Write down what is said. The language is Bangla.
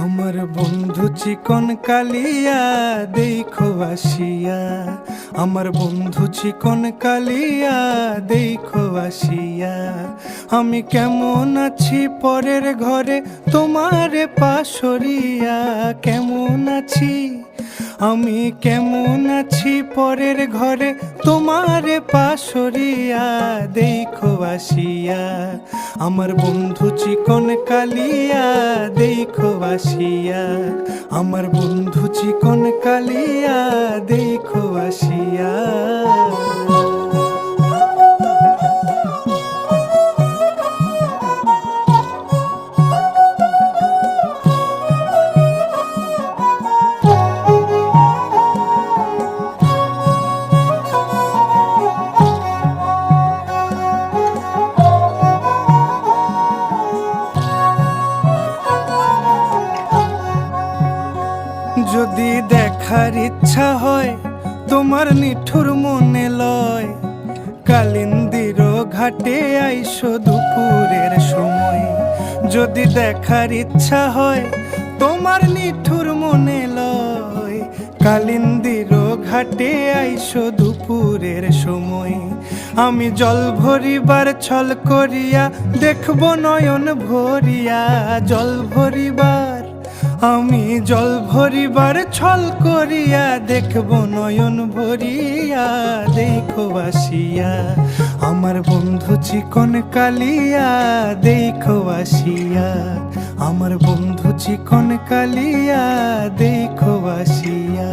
আমার বন্ধু চিকন কালিয়া দেখো আসিয়া, আমার বন্ধু চিকন কালিয়া দেখো আসিয়া। আমি কেমন আছি পরের ঘরে তোমারে পাশরিয়া, কেমন আছি আমি কেমন আছি পরের ঘরে তোমারে পাশরিয়া দেখো আসিয়া। আমার বন্ধু চিকন কালিয়া দেখো আসিয়া, আমার বন্ধু চিকন কালিয়া দেখো আসিয়া। যদি দেখার ইচ্ছা হয় তোমার নিঠুর মনে লয়, কালিন্দির ঘাটে আইসো দুপুরের সময়। যদি দেখার ইচ্ছা হয় তোমার নিঠুর মনে লয়, কালিন্দির ঘাটে আইসো দুপুরের সময়। আমি জল ভরিবার ছল করিয়া দেখব নয়ন ভরিয়া, জল ভরিবার আমি জল ভরিবার ছল করিয়া দেখব নয়ন ভরিয়া দেখো আসিয়া। আমার বন্ধু চিকন কালিয়া দেখো আসিয়া, আমার বন্ধু চিকন কালিয়া দেখো আসিয়া।